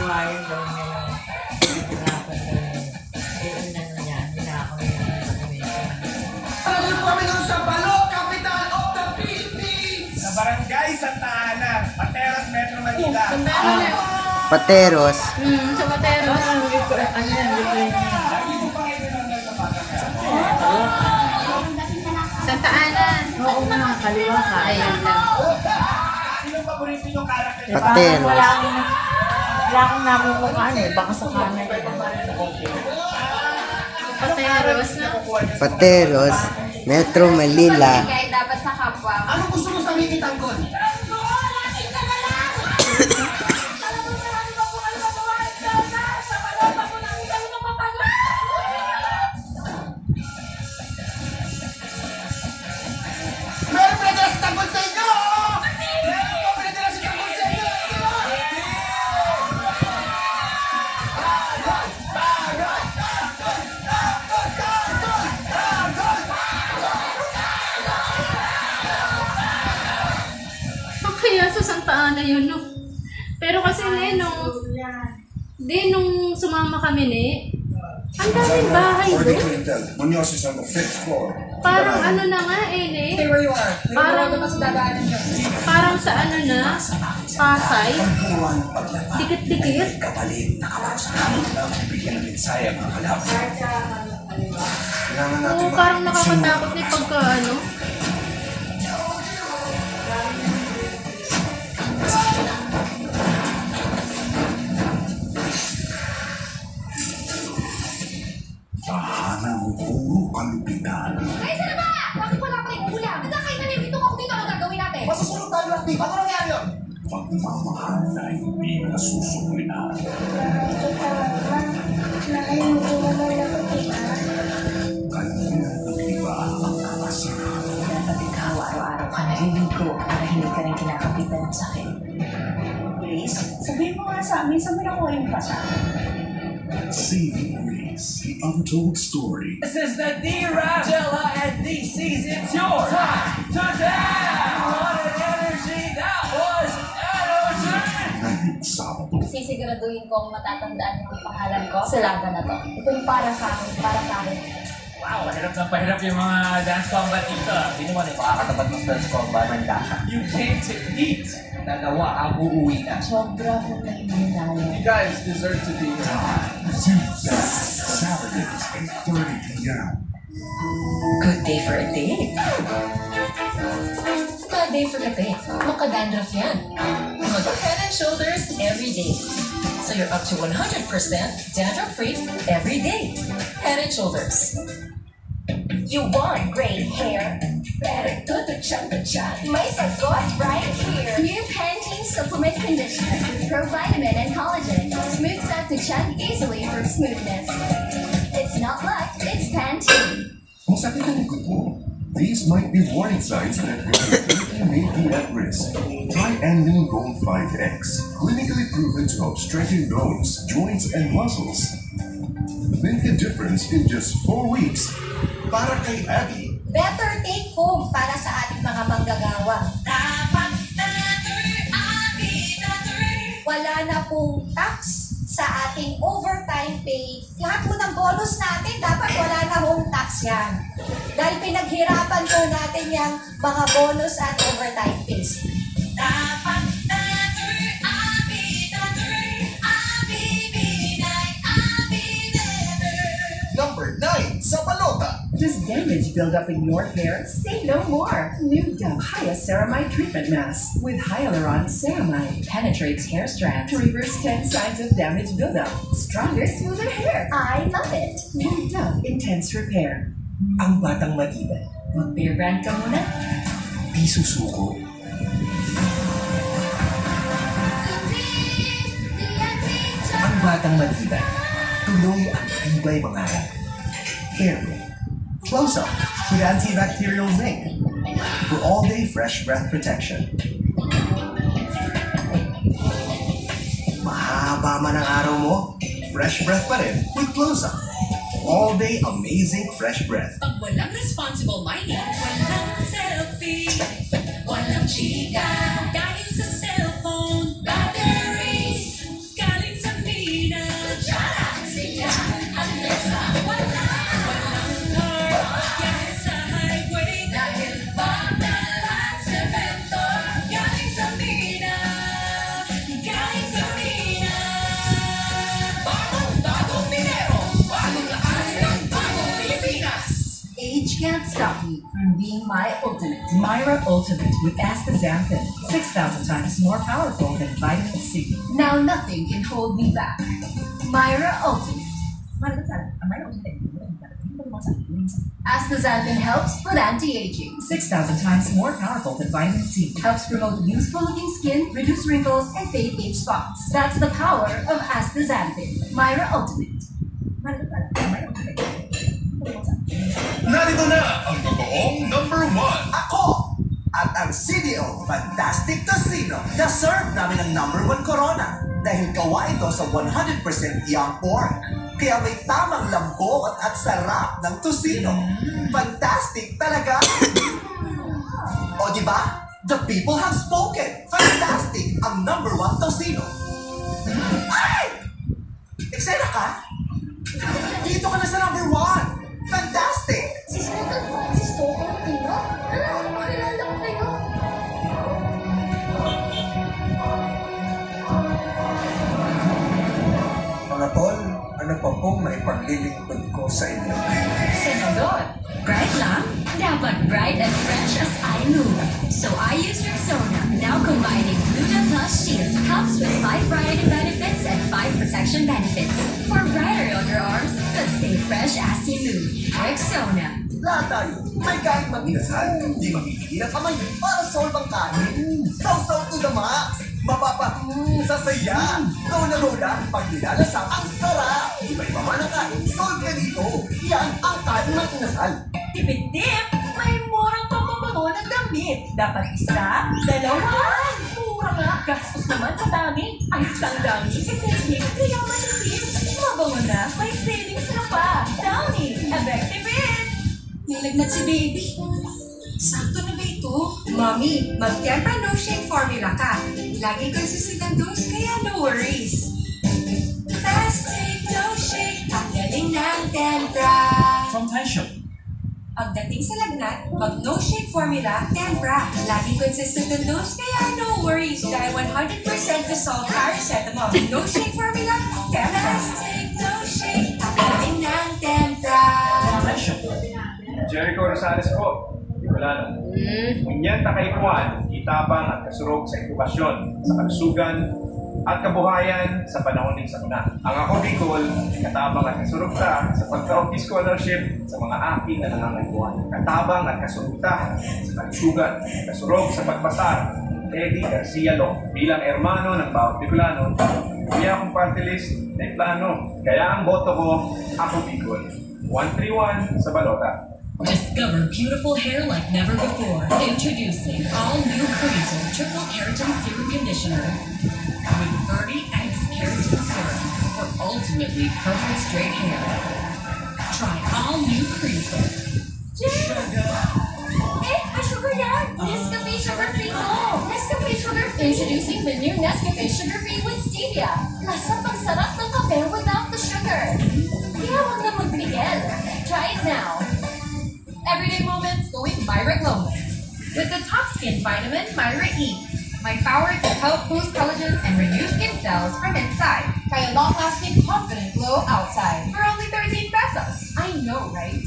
ayaw daw nila. Hirapan daw nila. Eh, inano niya, hinako niya ng documentation. Ano kami ng Sabalo, capital of the Philippines? Sa Barangay Santa Ana, Pateros, Metro Manila. Pateros. Sa Materos. Ano yan, libre niya. Lagi mo pa kayo nanonood sa bata ka? Santa Ana. Oo nga, kaliwa ka. Ayun lang. Sinong paborito yung character? Eh, parang wala akong namumukhaan eh. Baka sa kanan. Pateros, no? Pateros. Metro Manila. Kaya dapat sa kapwa. Ano gusto mo sabihin ni Tanggol? Meron pala si Tanggol sa inyo! Meron pa pala si Tanggol sa inyo! Kaya sa Santa Ana yun, no? Pero kasi nung sumama kami ang daming bahay doon. Muñoz is on the 5th floor. Parang ano na nga Stay where you are. Parang, parang sa ano na, Pasay. Dikit-dikit. Kapalit, nakapasok namin lang. Bigyan ng mensaya mga kalaban. Kailangan natin Oo, parang nakakatakot na pagka ano. Tahanan mo puro kalupitan. Ay, sana ba? Bakit wala pa rin ulam? Nagkakain na rin. Dito ako dito. Ano gagawin natin? Masusunod tayo ng team. Ano nangyari yun? Pagmamahal na hindi nasusulian. Kanina nag-iba ang kakasama. Dapat ikaw araw-araw ka naliligo para hindi ka rin kinakapitan ng sakit. Please, sabihin mo nga sa amin, saan mo nakuha yung pasa? Saving Grace, the untold story. This is the D-Rap, Jella, and DC's. It's your time to dance! What an energy that was! Energy! Ngayong Sabado, Sisiguraduhin kong matatandaan yung pangalan ko sa laga na to. Ito yung para sa akin, para sa akin. Wow, mahirap na pahirap yung mga dance combat dito. Sino man yung makakatapat ng dance combat ng daka? You came to eat. Dalawa ang uuwi na. Sobra ko na hindi tayo. You guys deserve to be here. Tuesday, Saturdays, 8:30 p.m. Good day for a date. Bad day for the day. Makadandruff yan. Head and shoulders every day. So you're up to 100% dandruff-free every day. Head and shoulders. You want great hair? Better go to Chunka-Chan. May sagot right here. New Pantene Supplement Conditioner with provitamin and collagen. Smooths out to chug easily for smoothness. It's not luck, it's Pantene. Kung sakit ang likod mo, these might be warning signs that your fertility may be at risk. Try Anlin Gold 5X, clinically proven to help strengthen bones, joints, and muscles. Make a difference in just 4 weeks. Para kay Abby, Better take home para sa ating mga manggagawa. Dapat better, Abby, better. Wala na pong tax sa ating overtime pay. Lahat po ng bonus natin, dapat wala na hong tax yan. Dahil pinaghirapan po natin yung mga bonus at overtime pays. Dapat better, Abby, better. Abby, Abby, better. Number 9 sa balota. Does damage build up in your hair? Say no more. New Dove Hyacceramide Treatment Mask with Hyaluron Ceramide penetrates hair strands to reverse 10 signs of damage buildup. Stronger, smoother hair. I love it. New Dove Intense Repair. Ang batang matibay. Mag-beer brand ka muna. Di susuko. Ang batang matibay. Tuloy ang tibay mangarap. Airway. Close Up with antibacterial zinc for all-day fresh breath protection. Mahaba man ang araw mo, fresh breath pa rin with Close Up. All-day amazing fresh breath. Pag walang responsible mining, walang selfie, walang chika, galing sa cellphone, batteries, galing sa can't stop me from being my ultimate. Myra Ultimate with astaxanthin. 6,000 times more powerful than vitamin C. Now nothing can hold me back. Myra Ultimate. Astaxanthin helps with anti-aging. 6,000 times more powerful than vitamin C. Helps promote youthful-looking skin, reduce wrinkles, and fade age spots. That's the power of astaxanthin. Myra Ultimate. Narito na ang totoong number 1. Ako! At ang CDO Fantastic Tocino. Na-serve namin ang number 1 Corona dahil gawa ito sa 100% young pork. Kaya may tamang lambot at sarap ng tocino. Fantastic talaga! O diba? The people have spoken. Fantastic ang number 1 tocino. Ay! Eksena ka? Dito ka na sa number 1. Fantastic! Si Sir Francisco, Filipino? Makilala ko kayo. Mga tol, ano pa pong maipaglilingkod ko sa inyo? Senador, bright lang? Dapat bright and fresh as I move. So I use Rexona, now combining Luna Plus Shield. Helps with 5 variety benefits and 5 protection benefits. For brighter on your arms, but stay fresh as you move. Rexona. Lahat tayo, may kahit mag-inasal, hindi magigigil ang kamay para solve ang kanin. Sausaw to the max! Sasaya! Go na go lang pag nilalasang ang sarap! Iba-iba man ang kain, solve ka dito! Yan ang kain ng inasal! Tipid-tip! May murang pagpapango ng damit. Dapat isa, dalawa. Mura nga. Gastos naman sa dami. Ang isang dami kasi kaya matipid. Mabango na, may savings na pa. Downy, effective it. Nilagnat si baby. Sakto na ba ito? Mommy, mag-Tempra No Shake formula ka. Lagi consistent ang dose, kaya no worries. Fast take, no shake, ang galing ng Tempra. From Taisho. Pagdating sa lagnat, mag no shake formula, Tempra. Laging consistent ang dose, kaya no worries. Dahil 100% dissolved paracetamol. No shake formula, Tempra. Take no shake, ang galing ng Tempra. From Taisho. Jericho Rosales po, Bicolano. Kunyan takaykuan, itabang at kasurog sa inkubasyon, sa kalusugan, at kabuhayan sa panahon ng sakuna. Ang ako Bicol, katabang at kasurog ta sa pagka-OP scholarship sa mga aking na nangangaykuan. Katabang at kasurog ta sa kalusugan, kasurog sa pagpasar. Eddie Garcia Long, bilang hermano ng bawat Bicolano, kaya akong party list na plano. Kaya ang boto ko, ako Bicol. 131 sa balota. Discover beautiful hair like never before. Introducing all new Creason Triple Keratin Serum Conditioner with 30 eggs keratin serum for ultimately perfect straight hair. Try all new Creason. Eh, may sugar yan! Nescafe Sugar Free ko! Nescafe Sugar Free! Introducing the new Nescafe Sugar Free with Stevia. Lasang pagsarap ng kape without the sugar. Kaya huwag na magbigel. Try it now. Everyday moments going Myra Glowing. With the top skin vitamin, Myra E. My power to help boost collagen and renew skin cells from inside. Kaya long-lasting, confident glow outside. For only 13 pesos. I know, right?